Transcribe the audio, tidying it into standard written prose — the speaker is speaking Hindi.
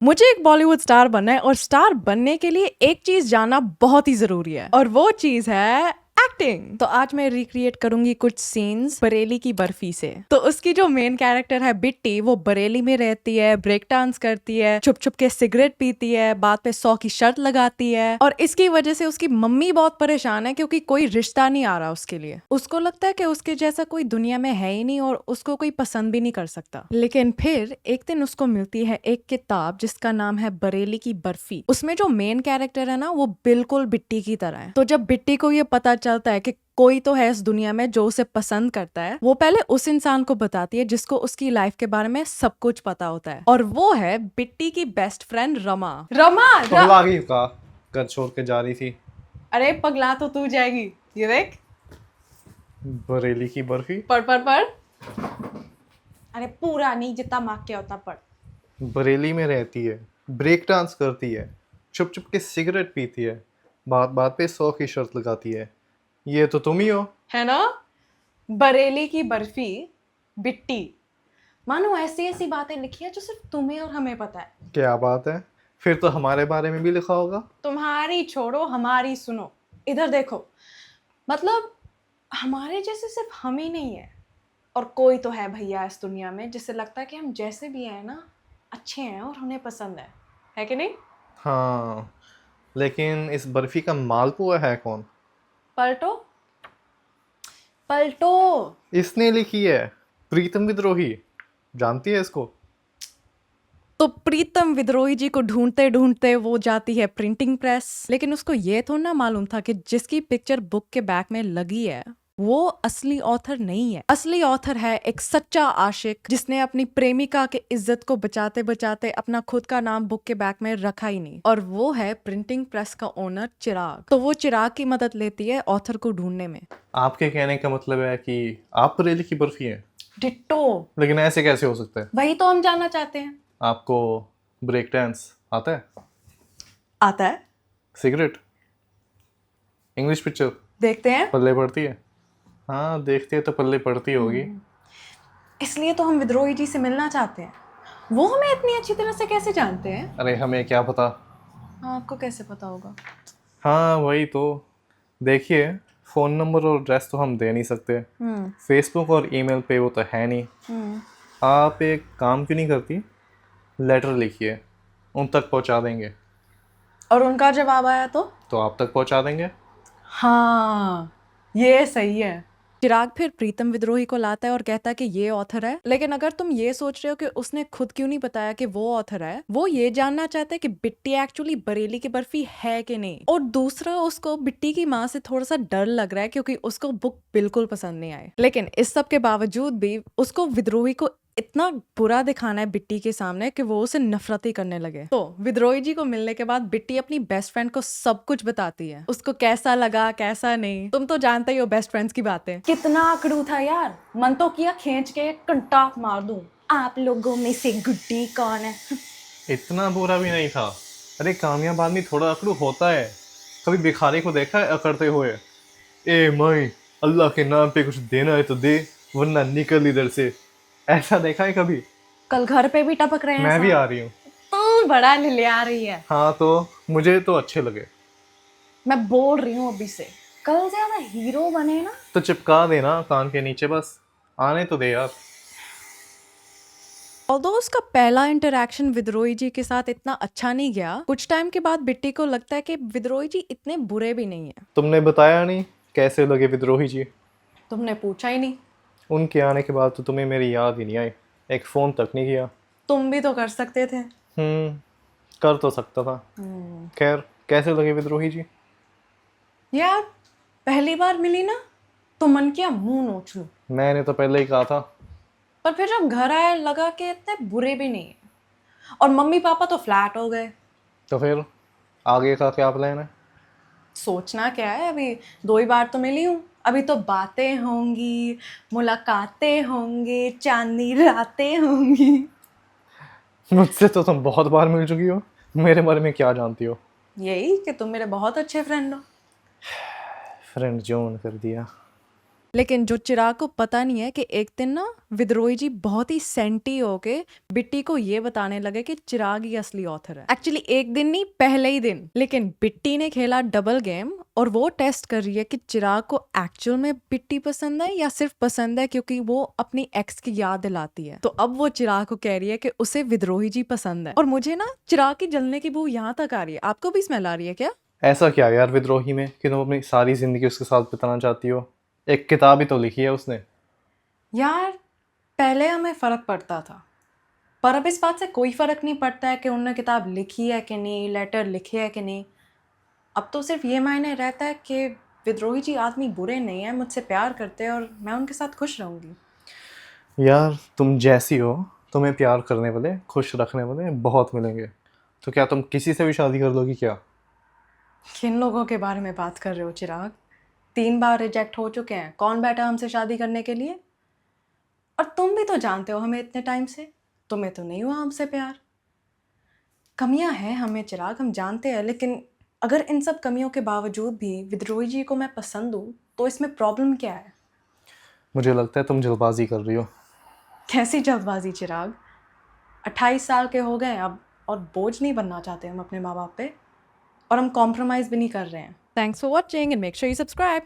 मुझे एक बॉलीवुड स्टार बनना है और स्टार बनने के लिए एक चीज जानना बहुत ही जरूरी है और वो चीज है एक्टिंग। तो आज मैं रिक्रिएट करूंगी कुछ सीन्स बरेली की बर्फी से। तो उसकी जो मेन कैरेक्टर है बिट्टी, वो बरेली में रहती है, ब्रेक डांस करती है, छुप छुप के सिगरेट पीती है, बाद पे 100 की शर्त लगाती है और इसकी वजह से उसकी मम्मी बहुत परेशान है क्योंकि कोई रिश्ता नहीं आ रहा उसके लिए। उसको लगता है कि उसके जैसा कोई दुनिया में है ही नहीं और उसको कोई पसंद भी नहीं कर सकता। लेकिन फिर एक दिन उसको मिलती है एक किताब जिसका नाम है बरेली की बर्फी। उसमें जो मेन कैरेक्टर है ना, वो बिल्कुल बिट्टी की तरह है। तो जब बिट्टी को ये पता चलता है कि कोई तो है इस दुनिया में जो उसे पसंद करता है, वो पहले उस इंसान को बताती है जिसको उसकी लाइफ के बारे में सब कुछ पता होता है, और वो है बिट्टी की बेस्ट फ्रेंड रमा। पगला गई का घर छोड़ के जा रही थी। अरे पगला तो तू जाएगी, ये देख। बरेली की बर्फी। पढ़। अरे पूरा नहीं, जितना मार्क क्या होता पढ़। बरेली में रहती है, ब्रेक डांस करती है, छुप छुप के सिगरेट पीती है, बात बात पे 100 की शर्त लगाती है। ये तो तुम ही हो। है ना? बरेली की बर्फी, बिट्टी। मानो ऐसी ऐसी बातें लिखी है जो सिर्फ तुम्हें और हमें पता है। क्या बात है, फिर तो हमारे बारे में भी लिखा होगा। तुम्हारी छोड़ो, हमारी सुनो। इधर देखो, मतलब हमारे जैसे सिर्फ हम ही नहीं है, और कोई तो है भैया इस दुनिया में जिसे लगता है कि हम जैसे भी हैं ना, अच्छे हैं और उन्हें पसंद है कि नहीं? हाँ, लेकिन इस बर्फी का मालपुआ है कौन? पलटो पलटो। इसने लिखी है, प्रीतम विद्रोही। जानती है इसको? तो प्रीतम विद्रोही जी को ढूंढते ढूंढते वो जाती है प्रिंटिंग प्रेस, लेकिन उसको ये थोड़ा ना मालूम था कि जिसकी पिक्चर बुक के बैक में लगी है वो असली ऑथर नहीं है। असली ऑथर है एक सच्चा आशिक जिसने अपनी प्रेमिका के इज्जत को बचाते बचाते अपना खुद का नाम बुक के बैक में रखा ही नहीं, और वो है प्रिंटिंग प्रेस का ओनर चिराग। तो वो चिराग की मदद लेती है ऑथर को ढूंढने में। आपके कहने का मतलब है कि आप बरेली की बर्फी हैं? डिट्टो। लेकिन ऐसे कैसे हो सकता है? वही तो हम जानना चाहते हैं। आपको ब्रेक डांस आता है? आता है। सिगरेट? इंग्लिश पिक्चर देखते हैं। पल्ले पड़ती है? हाँ, देखते हैं तो पल्ले पड़ती होगी। इसलिए तो हम विद्रोही जी से मिलना चाहते हैं। वो हमें इतनी अच्छी तरह से कैसे जानते हैं? अरे हमें क्या पता। हाँ, आपको कैसे पता होगा? हाँ वही तो। देखिए, फ़ोन नंबर और एड्रेस तो हम दे नहीं सकते, फेसबुक और ईमेल पे वो तो है नहीं। आप एक काम क्यों नहीं करती, लेटर लिखिए, उन तक पहुंचा देंगे। और उनका जवाब आया तो आप तक पहुंचा देंगे। हाँ, ये सही है। चिराग फिर प्रीतम विद्रोही को लाता है और कहता है कि ये ऑथर है। लेकिन अगर तुम ये सोच रहे हो कि उसने खुद क्यों नहीं बताया कि वो ऑथर है, वो ये जानना चाहता है कि बिट्टी एक्चुअली बरेली की बर्फी है कि नहीं। और दूसरा, उसको बिट्टी की माँ से थोड़ा सा डर लग रहा है क्योंकि उसको बुक बिल्कुल पसंद नहीं आए। लेकिन इस सब के बावजूद भी उसको विद्रोही को इतना बुरा दिखाना है बिट्टी के सामने कि वो उसे नफरत ही करने लगे। तो विद्रोही जी को मिलने के बाद बिट्टी अपनी बेस्ट फ्रेंड को सब कुछ बताती है, उसको कैसा लगा कैसा नहीं। तुम तो जानते ही हो बेस्ट फ्रेंड्स की बातें। कितना अकड़ू था यार, मन तो किया खींच के कंटा मार दूं। आप लोगों में से गुड्डी कौन है? इतना बुरा भी नहीं था। अरे कामयाब आदमी थोड़ा अकड़ू होता है। कभी भिखारी को देखा है अकड़ते हुए? ए माई, अल्लाह के नाम पे कुछ देना है तो दे, वरना निकल इधर से। ऐसा देखा है कभी? कल घर पे भी टपक रहे हैं मैं भी साहब। आ रही हूँ। तू बड़ा लिलिया रही है। हाँ तो मुझे तो अच्छे लगे। मैं बोल रही हूँ अभी से, कल ज्यादा हीरो बने ना तो चिपका देना कान के नीचे, बस आने तो दे यार। ऑल्दो उसका पहला इंटरेक्शन विद्रोही जी के साथ इतना अच्छा नहीं गया, कुछ टाइम के बाद बिट्टी को लगता है कि विद्रोही जी इतने बुरे भी नहीं है। तुमने बताया नहीं कैसे लगे विद्रोही जी? तुमने पूछा ही नहीं। उनके आने के बाद तो तुम्हें मेरी याद ही नहीं आई, एक फ़ोन तक नहीं किया। तुम भी तो कर सकते थे। कर तो सकता था। खैर, कैसे लगे विद्रोही जी? यार, पहली बार मिली ना तो मन किया मुंह नोच लूं, मैंने तो पहले ही कहा था। पर फिर जब घर आए लगा कि इतने बुरे भी नहीं है, और मम्मी पापा तो फ्लैट हो गए। तो फिर आगे का क्या प्लान है? सोचना क्या है, अभी 2 ही बार तो मिली हूँ, अभी तो बातें होंगी, मुलाकातें होंगी, चांदनी रातें होंगी। मुझसे तो तुम बहुत बार मिल चुकी हो, मेरे बारे में क्या जानती हो? यही कि तुम मेरे बहुत अच्छे फ्रेंड हो। फ्रेंड जोन कर दिया। लेकिन जो चिराग को पता नहीं है कि एक दिन ना विद्रोही जी बहुत ही सेंटी होके बिट्टी को ये बताने लगे कि चिराग ही असली ऑथर है। एक्चुअली एक दिन नहीं, पहले ही दिन। लेकिन बिट्टी ने खेला डबल गेम और वो टेस्ट कर रही है कि चिराग को एक्चुअल में बिट्टी पसंद है या सिर्फ पसंद है क्योंकि वो अपनी एक्स की याद दिलाती है। तो अब वो चिराग को कह रही है कि उसे विद्रोही जी पसंद है। और मुझे ना चिराग की जलने की बू यहाँ तक आ रही है। आपको भी स्मेल आ रही है क्या? ऐसा क्या यार विद्रोही में कि तुम अपनी सारी जिंदगी उसके साथ बिताना चाहती हो? एक किताब ही तो लिखी है उसने। यार पहले हमें फर्क पड़ता था, पर अब इस बात से कोई फर्क नहीं पड़ता है कि उन्होंने किताब लिखी है कि नहीं, लेटर लिखे है कि नहीं। अब तो सिर्फ ये मायने रहता है कि विद्रोही जी आदमी बुरे नहीं है, मुझसे प्यार करते हैं और मैं उनके साथ खुश रहूंगी। यार तुम जैसी हो, तुम्हें प्यार करने वाले, खुश रखने वाले बहुत मिलेंगे। तो क्या तुम किसी से भी शादी कर लोगी क्या? किन लोगों के बारे में बात कर रहे हो चिराग? 3 बार रिजेक्ट हो चुके हैं, कौन बैठा हमसे शादी करने के लिए? और तुम भी तो जानते हो हमें इतने टाइम से, तुम्हें तो नहीं हुआ हमसे प्यार। कमियां हैं हमें चिराग, हम जानते हैं, लेकिन अगर इन सब कमियों के बावजूद भी विद्रोही जी को मैं पसंद हूँ तो इसमें प्रॉब्लम क्या है? मुझे लगता है तुम जल्दबाजी कर रही हो। कैसी जल्दबाजी चिराग? 28 साल के हो गए अब और बोझ नहीं बनना चाहते हम अपने माँ बाप पे, और हम कॉम्प्रोमाइज़ भी नहीं कर रहे हैं। Thanks for watching and make sure you subscribe.